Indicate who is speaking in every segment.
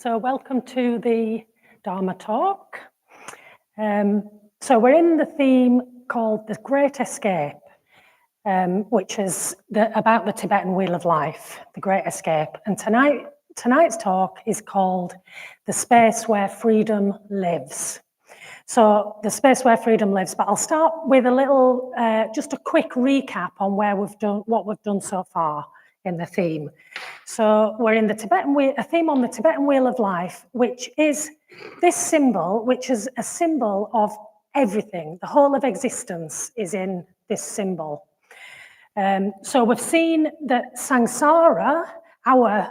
Speaker 1: So welcome to the Dharma talk. So we're in the theme called The Great Escape, which is about the Tibetan Wheel of Life, the Great Escape. And tonight's talk is called The Space Where Freedom Lives. So the space where freedom lives, but I'll start with a little, just a quick recap on what we've done so far in the theme. So we're in the Tibetan wheel, a theme on the Tibetan Wheel of Life, which is this symbol, which is a symbol of everything. The whole of existence is in this symbol. So we've seen that Samsara, our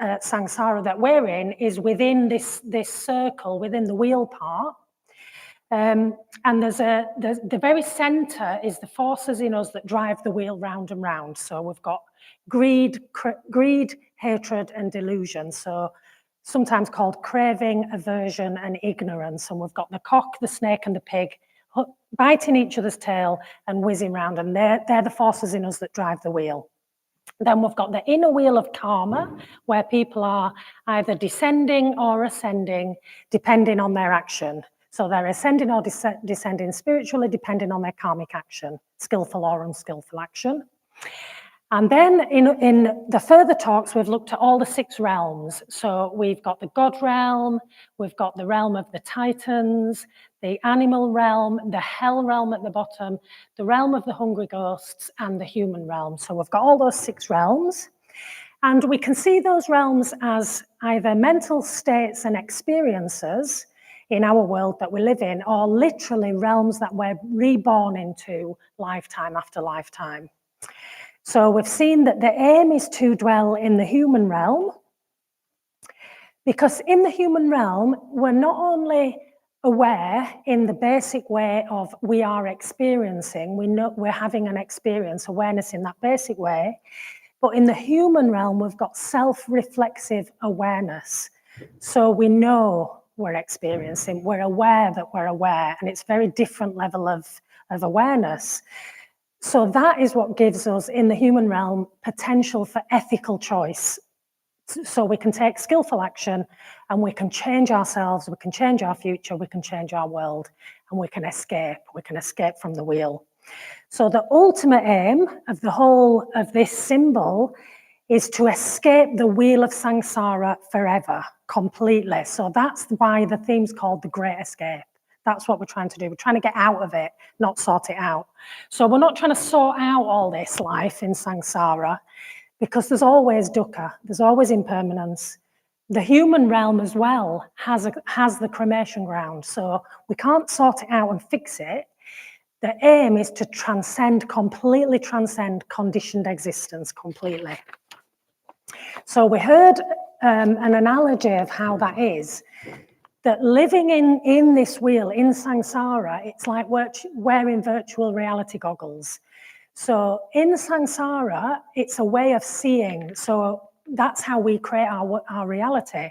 Speaker 1: Samsara that we're in, is within this circle, within the wheel part. And the very center is the forces in us that drive the wheel round and round. So we've got greed, hatred, and delusion. So sometimes called craving, aversion, and ignorance. And we've got the cock, the snake, and the pig biting each other's tail and whizzing round. And they're the forces in us that drive the wheel. Then we've got the inner wheel of karma, where people are either descending or ascending, depending on their action. So they're ascending or descending spiritually, depending on their karmic action, skillful or unskillful action. And then in the further talks, we've looked at all the 6 realms. So we've got the God realm, we've got the realm of the Titans, the animal realm, the hell realm at the bottom, the realm of the hungry ghosts, and the human realm. So we've got all those 6 realms. And we can see those realms as either mental states and experiences in our world that we live in, or literally realms that we're reborn into lifetime after lifetime. So we've seen that the aim is to dwell in the human realm, because in the human realm, we're not only aware in the basic way of we are experiencing, we know we're having an experience, awareness in that basic way, but in the human realm, we've got self-reflexive awareness. So we know we're experiencing, we're aware that we're aware, and it's a very different level of awareness. So that is what gives us, in the human realm, potential for ethical choice. So we can take skillful action and we can change ourselves, we can change our future, we can change our world, and we can escape from the wheel. So the ultimate aim of the whole of this symbol is to escape the wheel of samsara forever, completely. So that's why the theme's called The Great Escape. That's what we're trying to do. We're trying to get out of it, not sort it out. So we're not trying to sort out all this life in samsara, because there's always dukkha, there's always impermanence. The human realm as well has the cremation ground, so we can't sort it out and fix it. The aim is to completely transcend conditioned existence completely. So we heard an analogy of how that is, that living in this wheel, in samsara, it's like wearing virtual reality goggles. So in samsara, it's a way of seeing. So that's how we create our reality.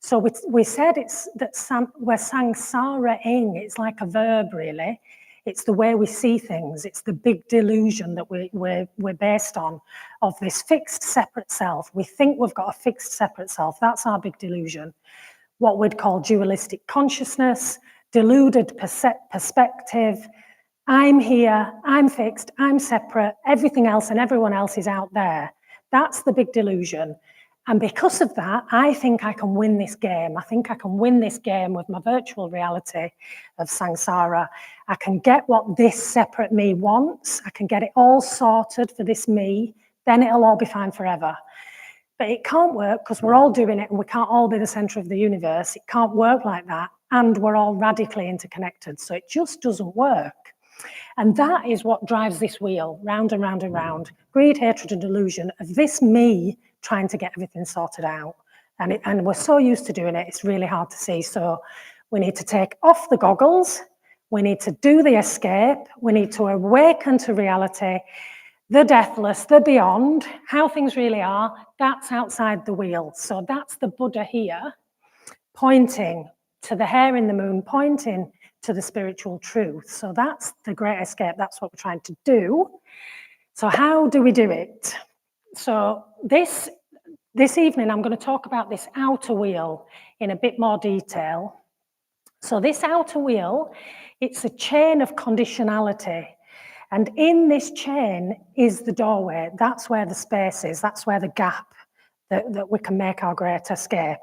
Speaker 1: So we said we're samsara-ing. It's like a verb, really. It's the way we see things. It's the big delusion that we're based on, of this fixed separate self. We think we've got a fixed separate self. That's our big delusion. What we'd call dualistic consciousness, deluded perspective. I'm here, I'm fixed, I'm separate, everything else and everyone else is out there. That's the big delusion. And because of that, I think I can win this game. I think I can win this game with my virtual reality of samsara. I can get what this separate me wants. I can get it all sorted for this me. Then it'll all be fine forever. But it can't work because we're all doing it and we can't all be the center of the universe. It can't work like that. And we're all radically interconnected. So it just doesn't work. And that is what drives this wheel round and round and round. Greed, hatred, and delusion of this me trying to get everything sorted out. And we're so used to doing it, it's really hard to see. So we need to take off the goggles. We need to do the escape. We need to awaken to reality, the deathless, the beyond, how things really are. That's outside the wheel. So that's the Buddha here, pointing to the hair in the moon, pointing to the spiritual truth. So that's the great escape. That's what we're trying to do. So how do we do it? So this This evening, I'm going to talk about this outer wheel in a bit more detail. So this outer wheel, it's a chain of conditionality. And in this chain is the doorway. That's where the space is. That's where the gap that we can make our great escape.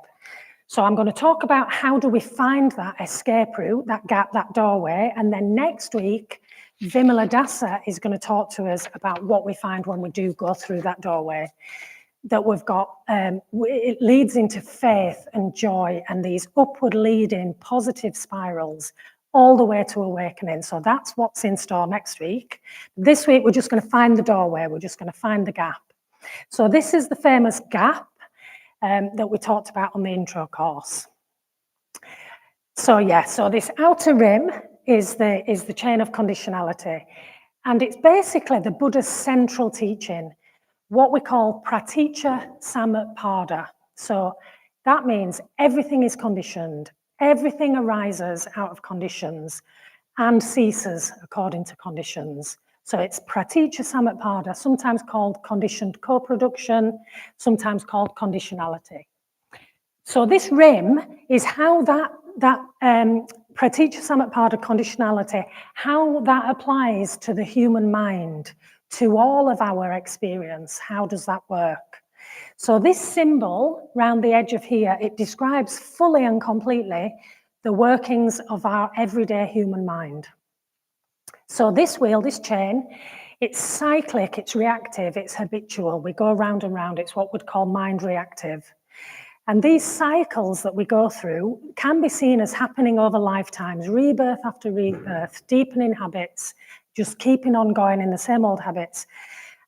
Speaker 1: So I'm going to talk about how do we find that escape route, that gap, that doorway. And then next week, Vimala Dasa is going to talk to us about what we find when we do go through that doorway. That we've got, it leads into faith and joy and these upward leading positive spirals all the way to awakening. So that's what's in store next week. This week, we're just going to find the doorway. We're just going to find the gap. So this is the famous gap that we talked about on the intro course. So yeah, so this outer rim is the chain of conditionality. And it's basically the Buddha's central teaching, what we call praticca samuppada. So that means everything is conditioned. Everything arises out of conditions and ceases according to conditions. So it's praticca samuppada, sometimes called conditioned co-production, sometimes called conditionality. So this rim is how that praticca samuppada conditionality, how that applies to the human mind, to all of our experience. How does that work? So this symbol round the edge of here, it describes fully and completely the workings of our everyday human mind. So this wheel, this chain, it's cyclic, it's reactive, it's habitual. We go round and round. It's what we'd call mind reactive. And these cycles that we go through can be seen as happening over lifetimes, rebirth after rebirth, deepening habits, just keeping on going in the same old habits.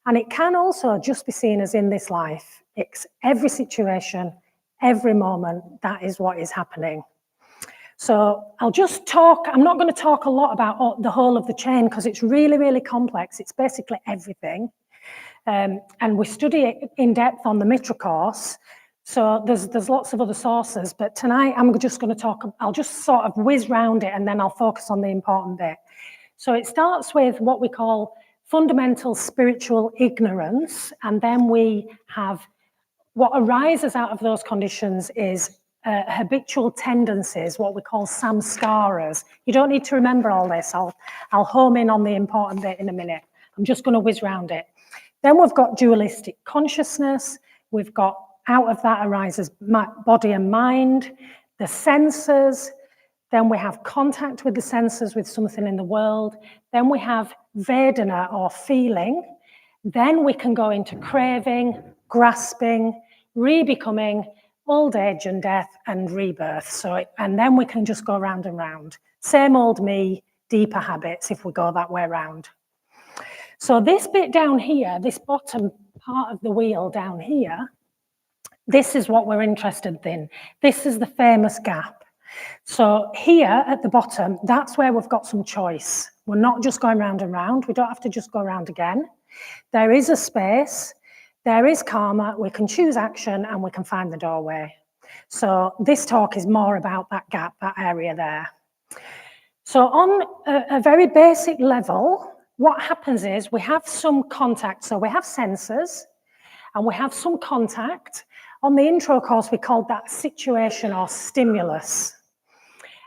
Speaker 1: And it can also just be seen as in this life. It's every situation, every moment, that is what is happening. So I'll just talk, I'm not going to talk a lot about the whole of the chain because it's really, really complex. It's basically everything. And we study it in depth on the Mitra course. So there's lots of other sources, but tonight I'm just going to talk, I'll just sort of whiz round it and then I'll focus on the important bit. So it starts with what we call fundamental spiritual ignorance, and then we have what arises out of those conditions is habitual tendencies, what we call samskaras. You don't need to remember all this. I'll home in on the important bit in a minute. I'm just going to whiz round it. Then we've got dualistic consciousness. We've got, out of that arises body and mind, the senses. Then we have contact with the senses, with something in the world. Then we have Vedana, or feeling. Then we can go into craving, grasping, re-becoming, old age and death, and rebirth. So, and then we can just go round and round. Same old me, deeper habits if we go that way round. So this bit down here, this bottom part of the wheel down here, this is what we're interested in. This is the famous gap. So here at the bottom, that's where we've got some choice. We're not just going round and round. We don't have to just go round again. There is a space. There is karma. We can choose action and we can find the doorway. So this talk is more about that gap, that area there. So on a very basic level, what happens is we have some contact. So we have senses and we have some contact. On the intro course, we called that situation or stimulus.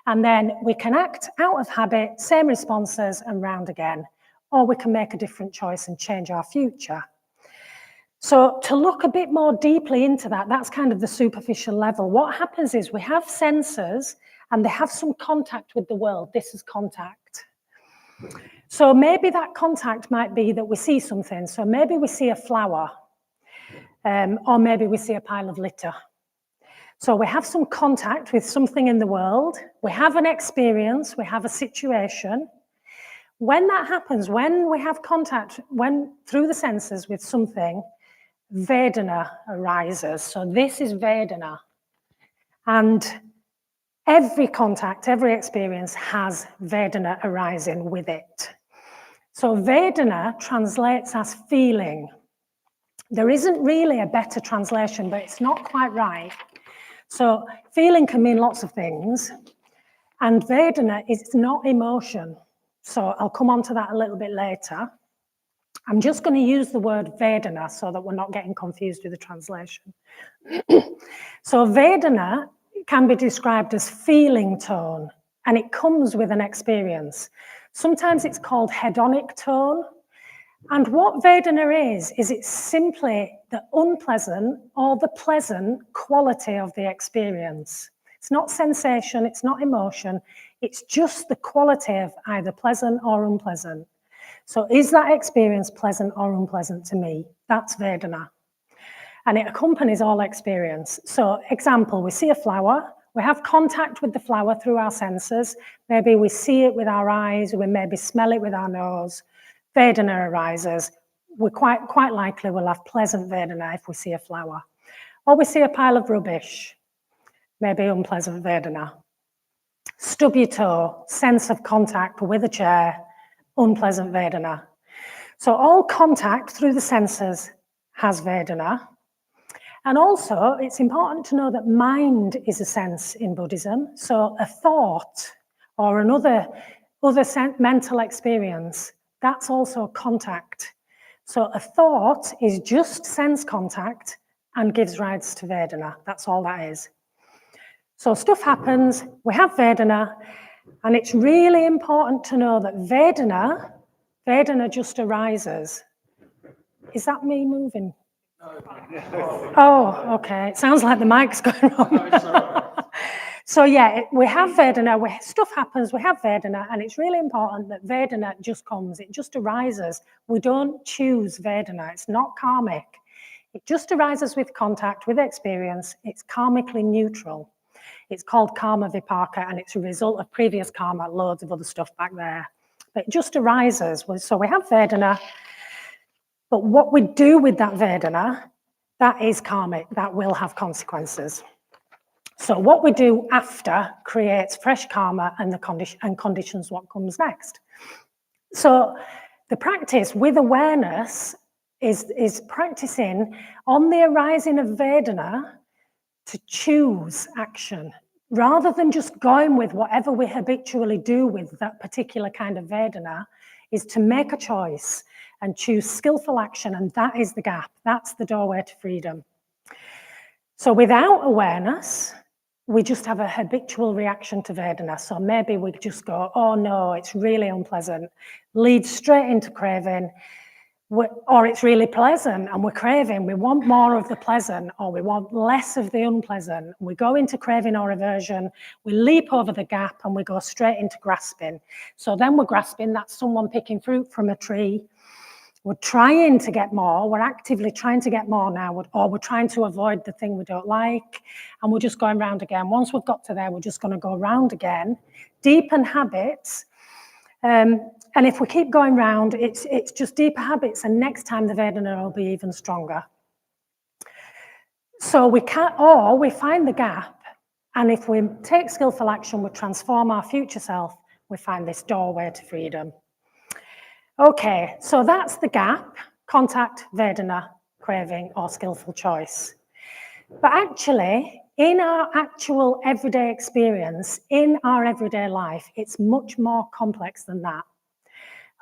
Speaker 1: And then we can act out of habit, same responses, and round again. Or we can make a different choice and change our future. So to look a bit more deeply into that, that's kind of the superficial level. What happens is we have senses and they have some contact with the world. This is contact. So maybe that contact might be that we see something. So maybe we see a flower, or maybe we see a pile of litter. So we have some contact with something in the world. We have an experience. We have a situation. When that happens, when we have contact, through the senses with something, Vedana arises. So this is Vedana. And every contact, every experience has Vedana arising with it. So Vedana translates as feeling. There isn't really a better translation, but it's not quite right. So feeling can mean lots of things. And Vedana is not emotion. So I'll come on to that a little bit later. I'm just going to use the word Vedana so that we're not getting confused with the translation. So Vedana can be described as feeling tone, and it comes with an experience. Sometimes it's called hedonic tone. And what Vedana is it's simply the unpleasant or the pleasant quality of the experience. It's not sensation, it's not emotion, it's just the quality of either pleasant or unpleasant. So is that experience pleasant or unpleasant to me? That's Vedana. And it accompanies all experience. So example, we see a flower, we have contact with the flower through our senses. Maybe we see it with our eyes, we maybe smell it with our nose. Vedana arises. We quite likely will have pleasant Vedana if we see a flower. Or we see a pile of rubbish, maybe unpleasant Vedana. Stub your toe, sense of contact with a chair, unpleasant Vedana. So all contact through the senses has Vedana. And also, it's important to know that mind is a sense in Buddhism. So a thought or another mental experience, that's also contact. So a thought is just sense contact and gives rise to Vedana. That's all that is. So stuff happens, we have Vedana, and it's really important to know that Vedana just arises. Is that me moving? Oh, okay. It sounds like the mic's going on. So yeah, we have Vedana, stuff happens, we have Vedana, and it's really important that Vedana just comes, it just arises. We don't choose Vedana, it's not karmic. It just arises with contact, with experience, it's karmically neutral. It's called karma vipaka, and it's a result of previous karma, loads of other stuff back there. But it just arises, so we have Vedana, but what we do with that Vedana, that is karmic, that will have consequences. So what we do after creates fresh karma and conditions what comes next. So the practice with awareness is practicing on the arising of Vedana to choose action, rather than just going with whatever we habitually do with that particular kind of Vedana, is to make a choice and choose skillful action, and that is the gap. That's the doorway to freedom. So without awareness, we just have a habitual reaction to Vedana. So maybe we just go, oh no, it's really unpleasant, leads straight into craving, or it's really pleasant and we're craving, we want more of the pleasant or we want less of the unpleasant. We go into craving or aversion, we leap over the gap and we go straight into grasping. So then we're grasping, that's someone picking fruit from a tree. We're trying to get more, we're actively trying to get more now, or we're trying to avoid the thing we don't like, and we're just going round again. Once we've got to there, we're just going to go round again. Deepen habits, and if we keep going round, it's just deeper habits, and next time the Vedana will be even stronger. So we find the gap, and if we take skillful action, we transform our future self, we find this doorway to freedom. Okay, so that's the gap, contact, Vedana, craving, or skillful choice. But actually, in our actual everyday experience, in our everyday life, it's much more complex than that.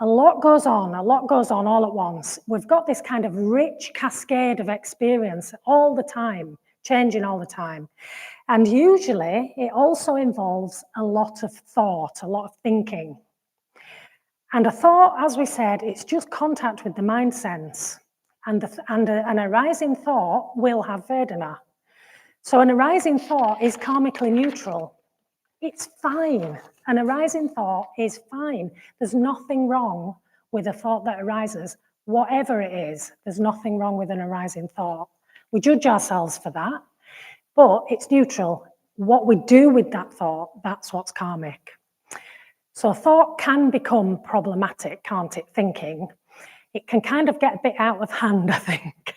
Speaker 1: A lot goes on all at once. We've got this kind of rich cascade of experience all the time, changing all the time. And usually, it also involves a lot of thought, a lot of thinking. And a thought, as we said, it's just contact with the mind sense. And an arising thought will have Vedana. So an arising thought is karmically neutral. It's fine. An arising thought is fine. There's nothing wrong with a thought that arises, whatever it is. There's nothing wrong with an arising thought. We judge ourselves for that, but it's neutral. What we do with that thought, that's what's karmic. So thought can become problematic, can't it, thinking? It can kind of get a bit out of hand, I think.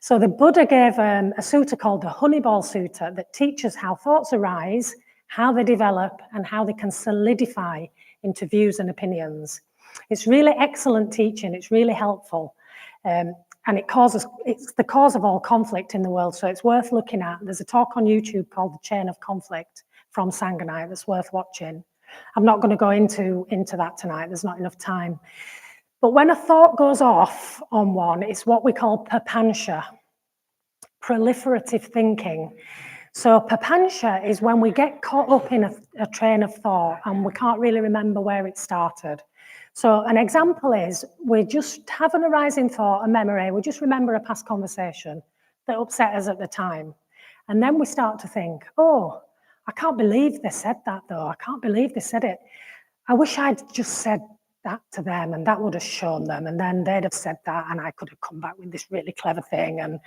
Speaker 1: So the Buddha gave a sutta called the Honeyball Sutta that teaches how thoughts arise, how they develop, and how they can solidify into views and opinions. It's really excellent teaching, it's really helpful. And it's the cause of all conflict in the world, so it's worth looking at. There's a talk on YouTube called The Chain of Conflict from Sangha that's worth watching. I'm not going to go into that tonight, there's not enough time. But when a thought goes off on one, it's what we call papancha, proliferative thinking. So papancha is when we get caught up in a train of thought and we can't really remember where it started. So an example is we just have an arising thought, a memory, we just remember a past conversation that upset us at the time. And then we start to think, oh, I can't believe they said that though. I can't believe they said it. I wish I'd just said that to them and that would have shown them and then they'd have said that and I could have come back with this really clever thing. And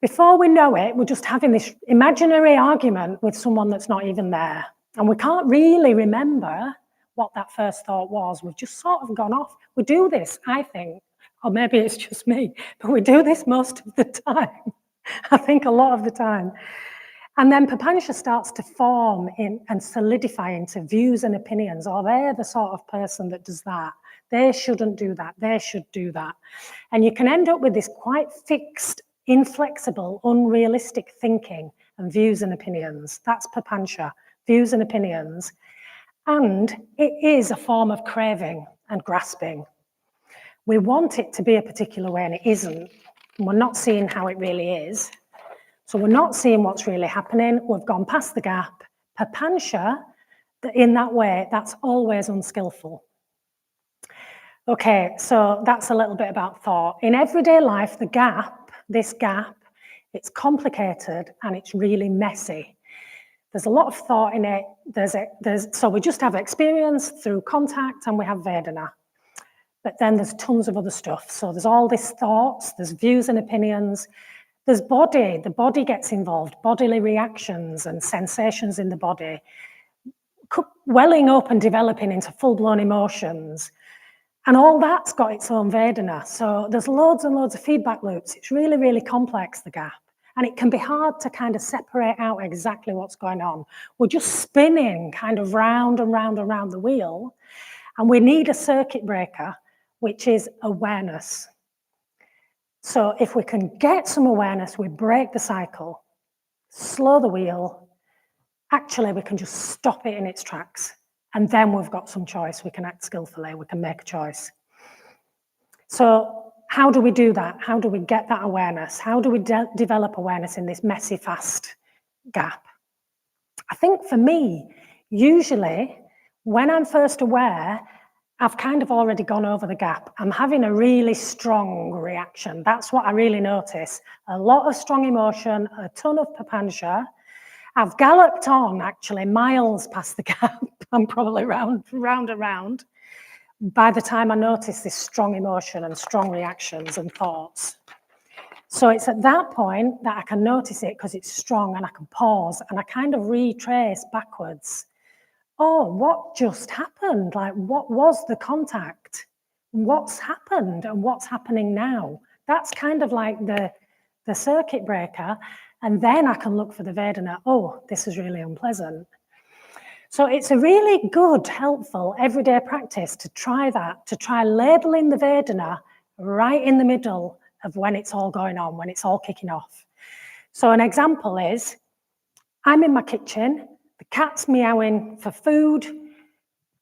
Speaker 1: before we know it, we're just having this imaginary argument with someone that's not even there. And we can't really remember what that first thought was. We've just sort of gone off. We do this, I think, or maybe it's just me, but we do this most of the time. I think a lot of the time. And then papancha starts to form in and solidify into views and opinions. Oh, they're the sort of person that does that. They shouldn't do that. They should do that. And you can end up with this quite fixed, inflexible, unrealistic thinking and views and opinions. That's papancha, views and opinions. And it is a form of craving and grasping. We want it to be a particular way and it isn't. And we're not seeing how it really is. So we're not seeing what's really happening. We've gone past the gap. Papancha, in that way, that's always unskillful. Okay, so that's a little bit about thought. In everyday life, the gap, this gap, it's complicated and it's really messy. There's a lot of thought in it. So we just have experience through contact and we have Vedana. But then there's tons of other stuff. So there's all these thoughts, there's views and opinions. There's body, the body gets involved, bodily reactions and sensations in the body, welling up and developing into full-blown emotions. And all that's got its own Vedana. So there's loads and loads of feedback loops. It's really, really complex, the gap. And it can be hard to kind of separate out exactly what's going on. We're just spinning kind of round and round and round the wheel. And we need a circuit breaker, which is awareness. So if we can get some awareness, we break the cycle, slow the wheel, actually we can just stop it in its tracks. And then we've got some choice. We can act skillfully, we can make a choice. So how do we do that? How do we get that awareness? How do we develop awareness in this messy, fast gap? I think for me, usually when I'm first aware, I've kind of already gone over the gap. I'm having a really strong reaction. That's what I really notice. A lot of strong emotion, a ton of papancha. I've galloped on, actually, miles past the gap. I'm probably round and round by the time I notice this strong emotion and strong reactions and thoughts. So it's at that point that I can notice it because it's strong and I can pause and I kind of retrace backwards. Oh, what just happened? Like, what was the contact? What's happened and what's happening now? That's kind of like the circuit breaker. And then I can look for the Vedana. Oh, this is really unpleasant. So it's a really good, helpful, everyday practice to try that, to try labeling the Vedana right in the middle of when it's all going on, when it's all kicking off. So an example is, I'm in my kitchen, the cat's meowing for food.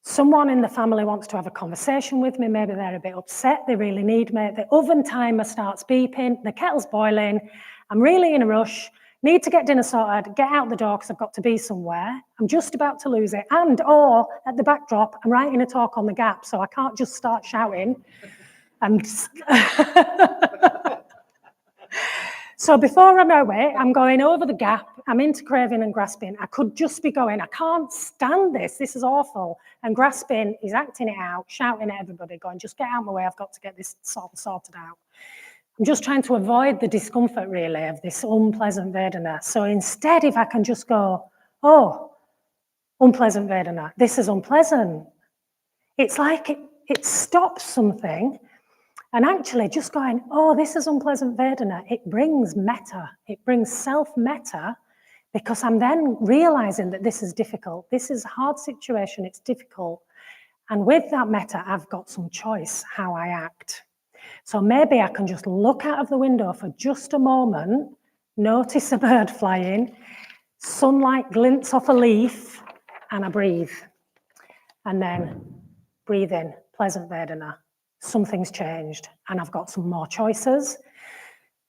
Speaker 1: Someone in the family wants to have a conversation with me. Maybe they're a bit upset. They really need me. The oven timer starts beeping. The kettle's boiling. I'm really in a rush. Need to get dinner sorted. Get out the door because I've got to be somewhere. I'm just about to lose it. Or at the backdrop, I'm writing a talk on the gap, so I can't just start shouting. And so before I know it, I'm going over the gap. I'm into craving and grasping. I could just be going, I can't stand this. This is awful. And grasping is acting it out, shouting at everybody, going, just get out of my way. I've got to get this sorted out. I'm just trying to avoid the discomfort, really, of this unpleasant Vedana. So instead, if I can just go, oh, unpleasant Vedana, this is unpleasant. It's like it stops something. And actually just going, oh, this is unpleasant Vedana, it brings metta. It brings self-metta because I'm then realizing that this is difficult. This is a hard situation, it's difficult. And with that metta, I've got some choice how I act. So maybe I can just look out of the window for just a moment, notice a bird flying, sunlight glints off a leaf, and I breathe. And then breathe in, pleasant Vedana. something's changed and I've got some more choices.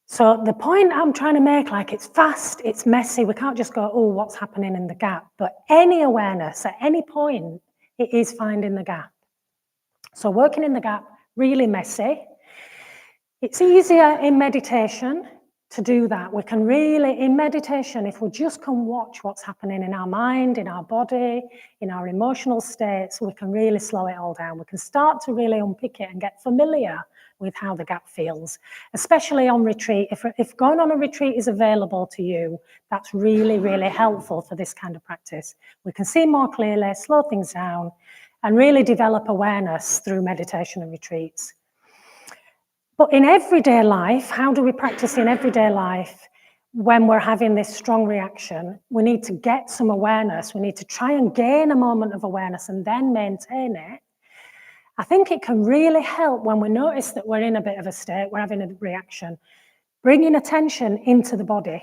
Speaker 1: So the point I'm trying to make, like, it's fast, it's messy, we can't just go, oh, what's happening in the gap? But any awareness at any point, it is finding the gap. So working in the gap, really messy. It's easier in meditation to do that. We can really, in meditation, if we just can watch what's happening in our mind, in our body, in our emotional states, we can really slow it all down. We can start to really unpick it and get familiar with how the gap feels, especially on retreat. If going on a retreat is available to you, that's really, really helpful for this kind of practice. We can see more clearly, slow things down, and really develop awareness through meditation and retreats. But in everyday life, how do we practice in everyday life when we're having this strong reaction? We need to get some awareness. We need to try and gain a moment of awareness and then maintain it. I think it can really help when we notice that we're in a bit of a state, we're having a reaction, bringing attention into the body.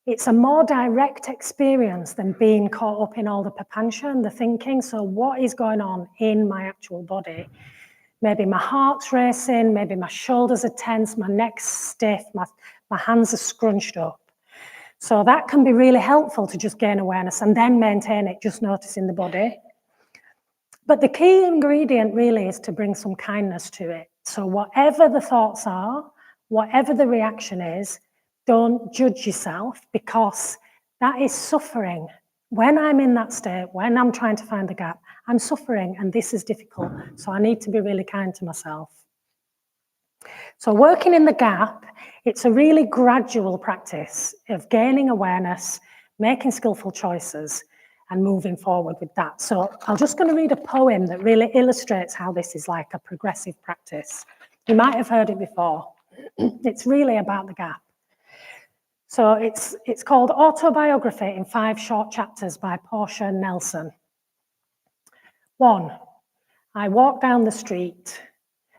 Speaker 1: It's a more direct experience than being caught up in all the papancha and the thinking. So what is going on in my actual body? Maybe my heart's racing, maybe my shoulders are tense, my neck's stiff, my hands are scrunched up. So that can be really helpful to just gain awareness and then maintain it, just noticing the body. But the key ingredient really is to bring some kindness to it. So whatever the thoughts are, whatever the reaction is, don't judge yourself, because that is suffering. When I'm in that state, when I'm trying to find the gap, I'm suffering and this is difficult. So I need to be really kind to myself. So working in the gap, it's a really gradual practice of gaining awareness, making skillful choices, and moving forward with that. So I'm just going to read a poem that really illustrates how this is like a progressive practice. You might have heard it before. It's really about the gap. So it's called Autobiography in 5 Short Chapters by Portia Nelson. 1. I walk down the street.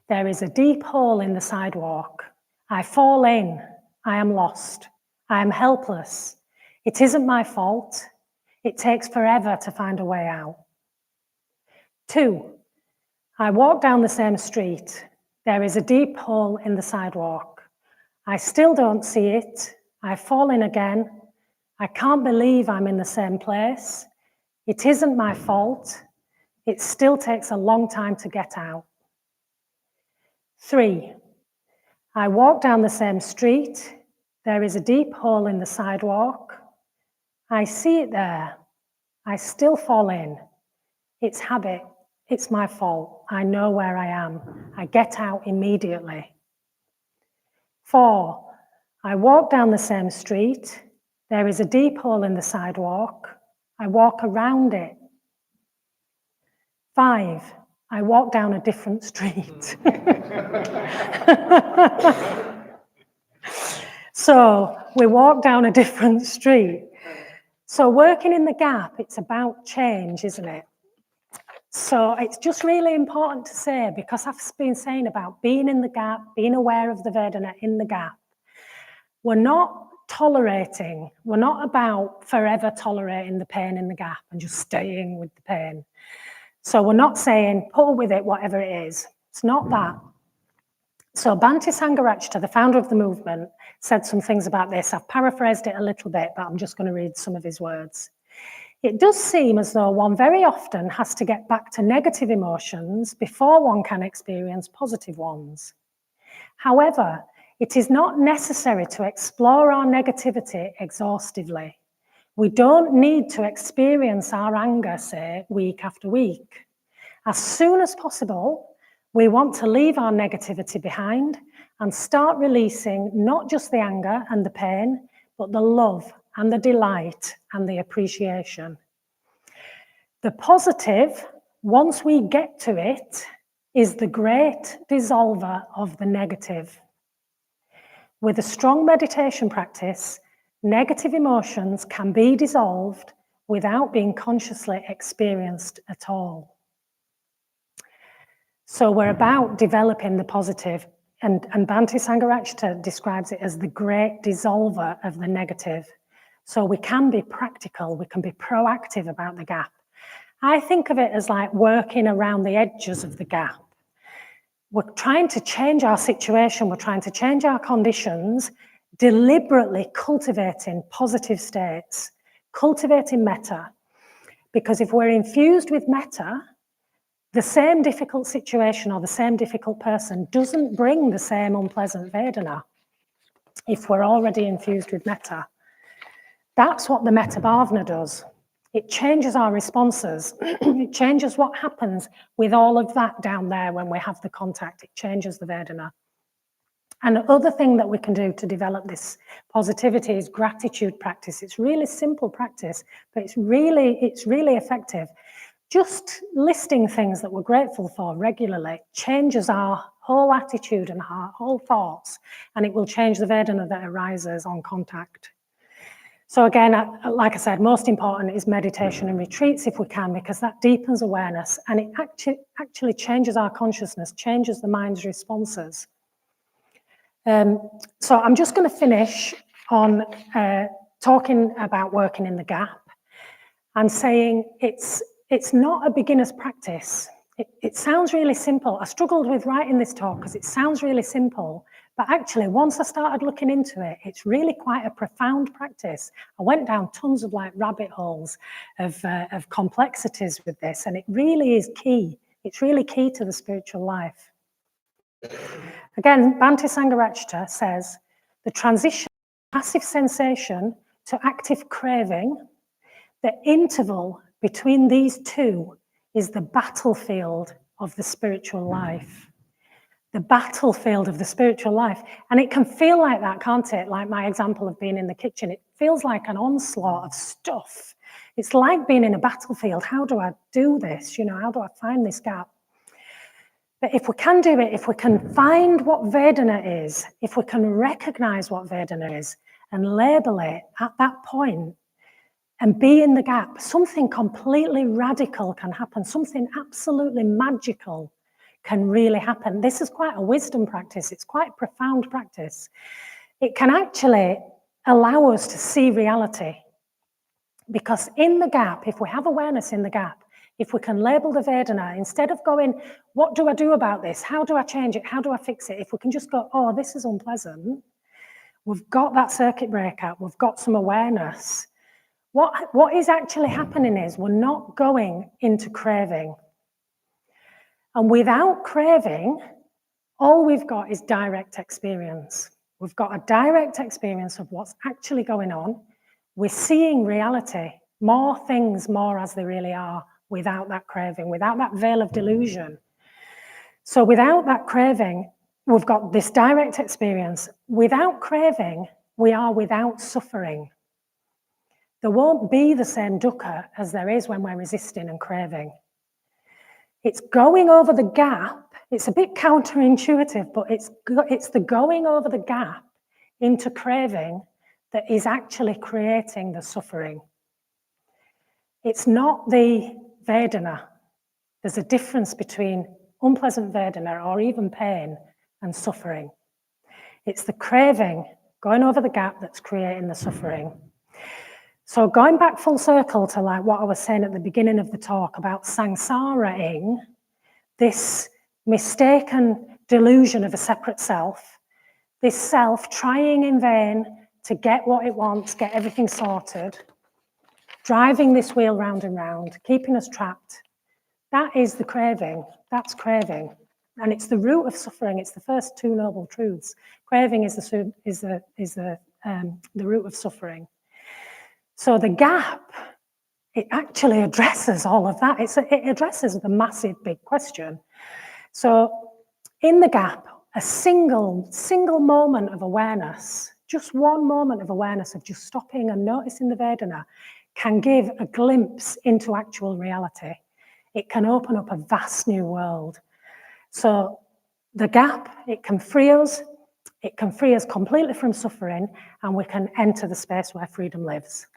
Speaker 1: There is a deep hole in the sidewalk. I fall in. I am lost. I am helpless. It isn't my fault. It takes forever to find a way out. 2. I walk down the same street. There is a deep hole in the sidewalk. I still don't see it. I fall in again. I can't believe I'm in the same place. It isn't my fault. It still takes a long time to get out. 3. I walk down the same street. There is a deep hole in the sidewalk. I see it there. I still fall in. It's habit. It's my fault. I know where I am. I get out immediately. 4. I walk down the same street. There is a deep hole in the sidewalk. I walk around it. 5. I walk down a different street. So we walk down a different street. So working in the gap, it's about change, isn't it? So it's just really important to say, because I've been saying about being in the gap, being aware of the Vedana in the gap. We're not tolerating, we're not about forever tolerating the pain in the gap and just staying with the pain. So we're not saying, pull with it, whatever it is. It's not that. So Bhante Sangha, the founder of the movement, said some things about this. I've paraphrased it a little bit, but I'm just going to read some of his words. It does seem as though one very often has to get back to negative emotions before one can experience positive ones. However, it is not necessary to explore our negativity exhaustively. We don't need to experience our anger, say, week after week. As soon as possible, we want to leave our negativity behind and start releasing not just the anger and the pain, but the love and the delight and the appreciation. The positive, once we get to it, is the great dissolver of the negative. With a strong meditation practice, negative emotions can be dissolved without being consciously experienced at all. So we're about developing the positive, and Bhante Sangha describes it as the great dissolver of the negative. So we can be practical, we can be proactive about the gap. I think of it as like working around the edges of the gap. we're trying to change our situation, we're trying to change our conditions, deliberately cultivating positive states, cultivating metta. Because if we're infused with metta, the same difficult situation or the same difficult person doesn't bring the same unpleasant Vedana if we're already infused with metta. That's what the metta bhavana does. It changes our responses. It changes what happens with all of that down there when we have the contact. It changes the Vedana. And the other thing that we can do to develop this positivity is gratitude practice. It's really simple practice, but it's really effective. Just listing things that we're grateful for regularly changes our whole attitude and our whole thoughts, and it will change the Vedana that arises on contact. So again, like I said, most important is meditation and retreats if we can, because that deepens awareness and it actually changes our consciousness, changes the mind's responses. So I'm just going to finish on talking about working in the gap and saying it's not a beginner's practice. It sounds really simple. I struggled with writing this talk because it sounds really simple, but actually once I started looking into it, it's really quite a profound practice. I went down tons of like rabbit holes of complexities with this, and it really is key. It's really key to the spiritual life. Again, Bhante Sangharachita says, the transition from passive sensation to active craving, the interval between these two is the battlefield of the spiritual life. The battlefield of the spiritual life. And it can feel like that, can't it? Like my example of being in the kitchen. It feels like an onslaught of stuff. It's like being in a battlefield. How do I do this? How do I find this gap? But if we can do it, if we can find what Vedana is, if we can recognize what Vedana is and label it at that point and be in the gap, something completely radical can happen. Something absolutely magical can really happen. This is quite a wisdom practice. It's quite a profound practice. It can actually allow us to see reality. Because in the gap, if we have awareness in the gap, if we can label the Vedana, instead of going, what do I do about this? How do I change it? How do I fix it? If we can just go, oh, this is unpleasant. We've got that circuit breaker. We've got some awareness. What is actually happening is we're not going into craving. And without craving, all we've got is direct experience. We've got a direct experience of what's actually going on. We're seeing reality, more things more as they really are, without that craving, without that veil of delusion. So without that craving, we've got this direct experience. Without craving, we are without suffering. There won't be the same dukkha as there is when we're resisting and craving. It's going over the gap. It's a bit counterintuitive, but it's the going over the gap into craving that is actually creating the suffering. It's not the Vedana. There's a difference between unpleasant Vedana or even pain and suffering. It's the craving going over the gap that's creating the suffering. So going back full circle to like what I was saying at the beginning of the talk about samsara-ing, this mistaken delusion of a separate self, this self trying in vain to get what it wants, get everything sorted, driving this wheel round and round, keeping us trapped. That is the craving. That's craving. And it's the root of suffering. It's the first two noble truths. Craving is the root of suffering. So the gap, it actually addresses all of that. It addresses the massive big question. So in the gap, a single moment of awareness, just one moment of awareness of just stopping and noticing the Vedana can give a glimpse into actual reality. It can open up a vast new world. So the gap, it can free us completely from suffering, and we can enter the space where freedom lives.